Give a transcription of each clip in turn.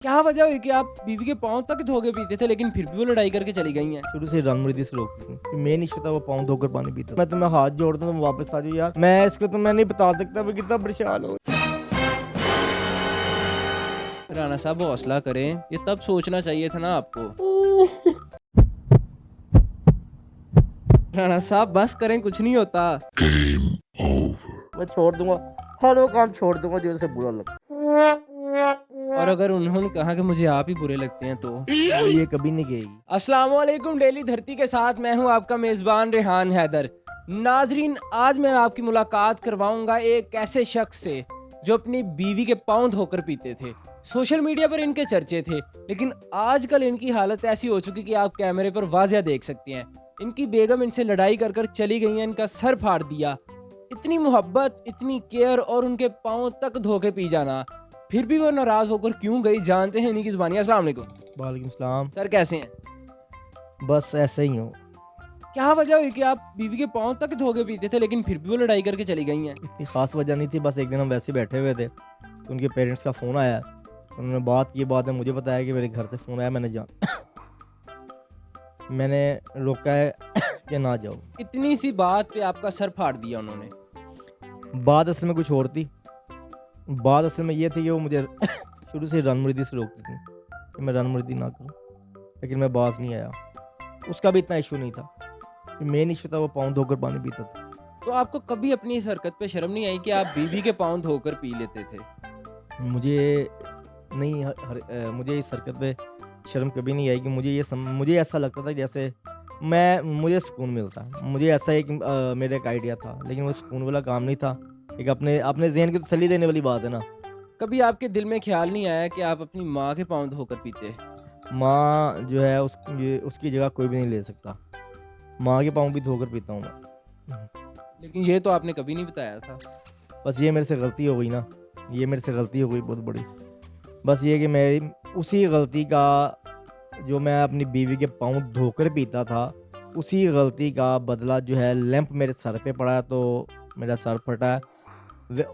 क्या वजह हुई कि आप बीवी के पाँव तक धोके पीते थे लेकिन फिर भी वो लड़ाई करके चली गई हैं? शुरू से रनमुर्दी से रोकती थी। मेन इशू था वो पाँव धोकर पानी पीता। मैं तुम्हें हाथ जोड़ता हूँ, तुम वापस आ जाओ यार। मैं इसको तो मैं नहीं बता सकता मैं कितना परेशान हूँ। राणा साहब हौसला करें, ये तब सोचना चाहिए था ना आपको। राणा साहब बस करें, कुछ नहीं होता। मैं छोड़ दूंगा, हर वो काम छोड़ दूंगा जो उसे बुरा लगता और अगर उन्होंने कहा कि मुझे आप ही बुरे लगते हैं तो? है। ये कभी नहीं कहेगी। अस्सलाम वालेकुम डेली धरती के साथ मैं हूं आपका मेजबान रेहान हैदर। नाजरीन, आज मैं आपकी मुलाकात करवाऊंगा एक ऐसे शख्स से जो अपनी बीवी के पाँव धोकर पीते थे। सोशल मीडिया पर इनके चर्चे थे, लेकिन आजकल इनकी हालत ऐसी हो चुकी कि आप कैमरे पर वाज़िया देख सकते हैं। इनकी बेगम इनसे लड़ाई कर कर चली गई हैं, इनका सर फाड़ दिया। इतनी मोहब्बत, इतनी केयर और उनके पाँव तक धोके पी जाना, फिर भी वो नाराज होकर क्यों गई, जानते हैं इन्हीं की ज़ुबानी। अस्सलाम वालेकुम वालेकुम सलाम। सर, कैसे हैं? बस ऐसे ही हूँ। क्या वजह हुई कि आप बीवी के पाँव तक धोके पीते थे लेकिन फिर भी वो लड़ाई करके चली गई हैं? इतनी खास वजह नहीं थी, बस एक दिन हम वैसे बैठे हुए थे तो उनके पेरेंट्स का फ़ोन आया। उन्होंने बात की, बाद में मुझे बताया कि मेरे घर से फ़ोन आया। मैंने रोका है कि ना जाओ। इतनी सी बात पे आपका सर फाड़ दिया उन्होंने। बात असल में कुछ और थी। बात असल में ये थी कि वो मुझे शुरू से रनमुर्दी से रोकती थी कि मैं रनमुर्दी ना करूं, लेकिन मैं बाज नहीं आया। उसका भी इतना इशू नहीं था, मेन इशू था वो पाँव धोकर पानी पीता था। तो आपको कभी अपनी इस हरकत पे शर्म नहीं आई कि आप बीवी के पाँव धोकर पी लेते थे? मुझे नहीं मुझे इस हरकत पे शर्म कभी नहीं आई कि मुझे ऐसा लगता था जैसे मुझे सुकून मिलता। मुझे ऐसा एक मेरा एक आइडिया था, लेकिन वो सुकून वाला काम नहीं था। एक अपने अपने ज़हन की तसल्ली देने वाली बात है ना। कभी आपके दिल में ख्याल नहीं आया कि आप अपनी माँ के पाँव धोकर पीते? माँ जो है उसकी जगह कोई भी नहीं ले सकता। माँ के पाँव भी धोकर पीता हूँ मैं। लेकिन ये तो आपने कभी नहीं बताया था। बस ये मेरे से गलती हो गई ना, ये मेरे से गलती हो गई बहुत बड़ी। बस ये कि मेरी उसी गलती का, जो मैं अपनी बीवी के पाँव धोकर पीता था, उसी गलती का बदला जो है लैंप मेरे सर पे पड़ा तो मेरा सर फटा है।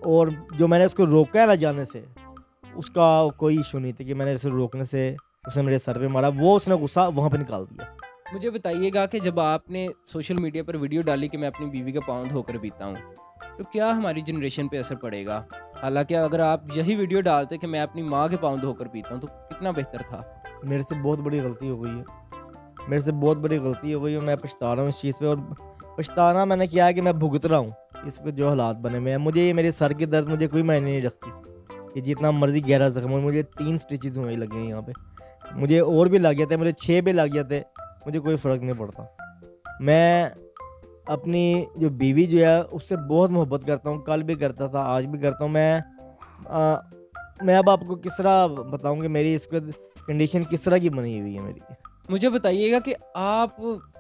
और जो मैंने उसको रोका है ना जाने से, उसका कोई इशू नहीं था कि मैंने उसे रोकने से उसने मेरे सर पे मारा। वो उसने गुस्सा वहाँ पे निकाल दिया। मुझे बताइएगा कि जब आपने सोशल मीडिया पर वीडियो डाली कि मैं अपनी बीवी के पाँव धोकर पीता हूँ, तो क्या हमारी जनरेशन पे असर पड़ेगा? हालांकि अगर आप यही वीडियो डालते कि मैं अपनी माँ के पाँव धोकर पीता हूँ तो कितना बेहतर था। मेरे से बहुत बड़ी गलती हो गई है, मेरे से बहुत बड़ी गलती हो गई है। मैं पछता रहा हूँ इस चीज़ पे, और पछताना मैंने किया है कि मैं भुगत रहा हूँ इस पे जो हालात बने हुए हैं। मुझे ये मेरे सर की दर्द मुझे कोई मायने नहीं रखती कि जितना मर्जी गहरा जख्म हो। मुझे 3 स्टिचेस हुए लगे हैं यहाँ पे, मुझे और भी लग जाते, मुझे 6 भी लग जाते, मुझे कोई फ़र्क नहीं पड़ता। मैं अपनी जो बीवी जो है उससे बहुत मोहब्बत करता हूँ, कल भी करता था, आज भी करता हूँ। मैं अब आपको किस तरह बताऊँ कि मेरी इस कंडीशन किस तरह की बनी हुई है मेरी। मुझे बताइएगा कि आप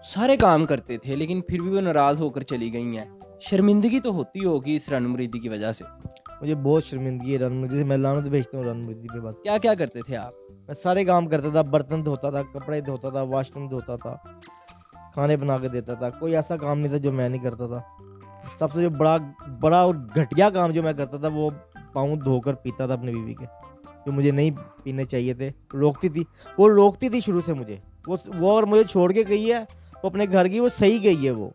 सारे काम करते थे लेकिन फिर भी वो नाराज़ होकर चली गई हैं। शर्मिंदगी तो होती होगी इस रनमुरीदी की वजह से। मुझे बहुत शर्मिंदगी है रनमुर्दी से। मैं लानत भेजता हूँ रनमुर्दी पे। बस क्या क्या करते थे आप? मैं सारे काम करता था, बर्तन धोता था, कपड़े धोता था, वॉशरूम धोता था, खाने बना के देता था। कोई ऐसा काम नहीं था जो मैं नहीं करता था। सबसे जो बड़ा और घटिया काम जो मैं करता था वो पाँव धोकर पीता था अपनी बीवी के, जो मुझे नहीं पीने चाहिए थे। रोकती थी, वो रोकती थी शुरू से मुझे। वो और मुझे छोड़ के गई है, वो अपने घर की, वो सही गई है। वो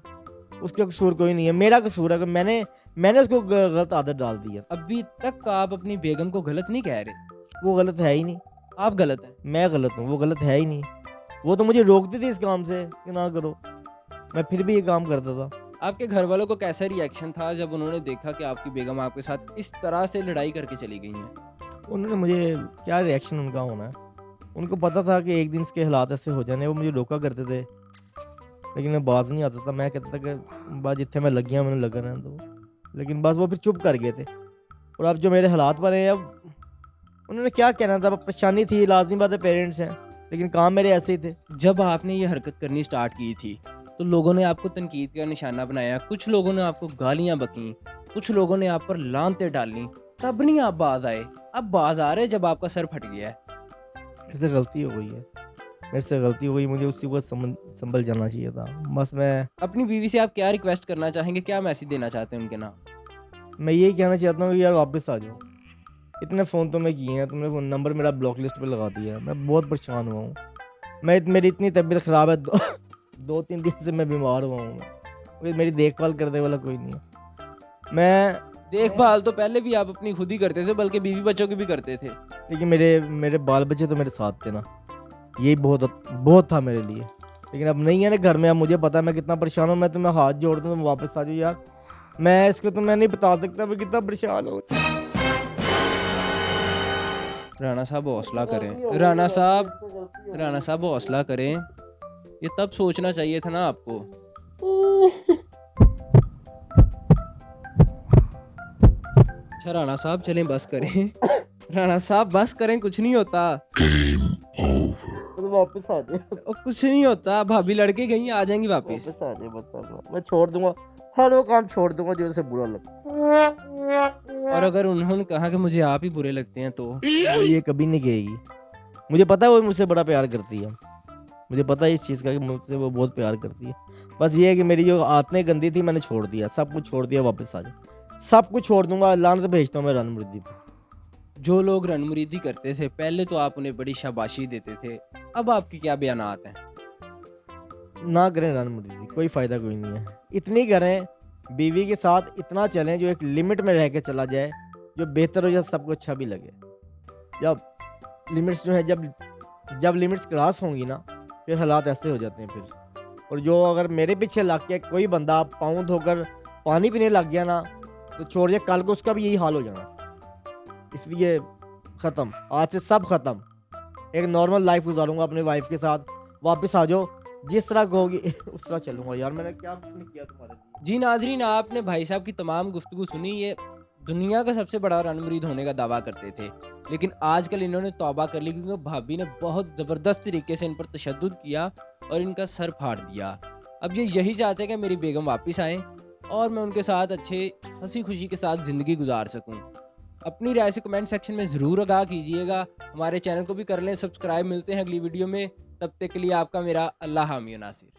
उसका कसूर कोई नहीं है, मेरा कसूर है कि मैंने उसको गलत आदत डाल दी है। अभी तक आप अपनी बेगम को गलत नहीं कह रहे? वो गलत है ही नहीं, आप गलत हैं। मैं गलत हूँ, वो गलत है ही नहीं। वो तो मुझे रोकती थी इस काम से कि ना करो, मैं फिर भी ये काम करता था। आपके घर वालों को कैसा रिएक्शन था जब उन्होंने देखा कि आपकी बेगम आपके साथ इस तरह से लड़ाई करके चली गई हैं? उन्होंने मुझे क्या रिएक्शन उनका होना है, उनको पता था कि एक दिन इसके हालात ऐसे हो जाने। वो मुझे रोका करते थे, लेकिन मैं बाज नहीं आता था। मैं कहता था कि बाज जितने मैं लगिया मैंने लगा रहने दो, लेकिन बस वो फिर चुप कर गए थे। और अब जो मेरे हालात बने हैं, अब उन्होंने क्या कहना था, परेशानी थी, लाजमी बात है, पेरेंट्स हैं, लेकिन काम मेरे ऐसे ही थे। जब आपने ये हरकत करनी स्टार्ट की थी तो लोगों ने आपको तनकीद का निशाना बनाया, कुछ लोगों ने आपको गालियां बकीं, कुछ लोगों ने आप पर लानते डाली, तब नहीं आप बाज आए। अब बाज आ रहे जब आपका सर फट गया है। मेरे से गलती हो गई है, मेरे से गलती हो गई। मुझे उसी को संभल जाना चाहिए था। बस मैं अपनी बीवी से आप क्या रिक्वेस्ट करना चाहेंगे, क्या मैसेज देना चाहते हैं उनके नाम? यही कहना चाहता हूँ कि यार वापस आ जाओ, इतने फ़ोन तो मैं किए हैं, तुमने वो नंबर मेरा ब्लॉक लिस्ट पे लगा दिया है। मैं बहुत परेशान हुआ हूँ। मेरी इतनी तबीयत ख़राब है, 2-3 दिन से मैं बीमार हुआ हूँ। कोई मेरी देखभाल करने वाला कोई नहीं है। मैं देखभाल तो पहले भी आप अपनी खुद ही करते थे, बल्कि बीवी बच्चों की भी करते थे। लेकिन मेरे बाल बच्चे तो मेरे साथ थे ना, यही बहुत था मेरे लिए। लेकिन अब नहीं है ना घर में। अब मुझे पता है मैं कितना परेशान हूँ। मैं तुम्हें हाथ जोड़ दूँ, तुम वापस आ जाओ यार। मैं इसको तो मैं नहीं बता सकता मैं कितना परेशान हूँ। राणा साहब हौसला करें, राणा साहब हौसला करें। ये तब सोचना चाहिए था ना आपको। अच्छा राणा साहब चलें, बस करें। राणा साहब बस करें, कुछ नहीं होता। तो वापस आ जाओ, और कुछ नहीं होता, भाभी लड़के गई आ जाएंगी वापस। वापस आ जाओ, बता। मैं छोड़ दूंगा, हर वो काम छोड़ दूंगा जो उसे बुरा लगता। और अगर उन्होंने कहा कि मुझे आप ही बुरे लगते हैं तो वो ये कभी नहीं कहेगी। मुझे पता है वो मुझसे बड़ा प्यार करती है। मुझे पता है इस चीज़ का कि मुझसे वो बहुत प्यार करती है। बस ये है कि मेरी जो आदतें गंदी थी मैंने छोड़ दिया, सब कुछ छोड़ दिया। वापस आ जाओ, सब कुछ छोड़ दूंगा। लानत भेजता हूँ मैं रणमुर्दी पे। जो लोग रणमुरीदी करते थे पहले तो आप उन्हें बड़ी शाबाशी देते थे, अब आपके क्या बयानात हैं? ना करें रणमुर्दी, कोई फ़ायदा कोई नहीं है। इतनी करें, बीवी के साथ इतना चलें जो एक लिमिट में रह के चला जाए, जो बेहतर हो जाए, सबको अच्छा भी लगे। जब लिमिट्स जो है जब लिमिट्स क्रॉस होंगी ना, फिर हालात ऐसे हो जाते हैं फिर। और जो अगर मेरे पीछे लग के कोई बंदा पाँव धोकर पानी पीने लग गया ना, तो छोड़ दिया, कल को उसका भी यही हाल हो जाना। इसलिए ख़त्म, आज से सब ख़त्म। एक नॉर्मल लाइफ गुजारूंगा अपनी वाइफ के साथ। वापस आ जाओ, जिस तरह कहोगी उस तरह चलूंगा। यार मैंने क्या कुछ नहीं किया तुम्हारे लिए। जी नाजरीन, आपने भाई साहब की तमाम गुफ्तगू सुनी। ये दुनिया का सबसे बड़ा रणमुरीद होने का दावा करते थे, लेकिन आजकल इन्होंने तौबा कर ली क्योंकि भाभी ने बहुत ज़बरदस्त तरीके से इन पर तशद्दुद किया और इनका सर फाड़ दिया। अब ये यही चाहते हैं कि मेरी बेगम वापस आए और मैं उनके साथ अच्छे हंसी खुशी के साथ ज़िंदगी गुजार सकूं। अपनी राय से कमेंट सेक्शन में ज़रूर आगाह कीजिएगा। हमारे चैनल को भी कर लें सब्सक्राइब। मिलते हैं अगली वीडियो में, तब तक के लिए आपका मेरा अल्लाह हामिया नासिर।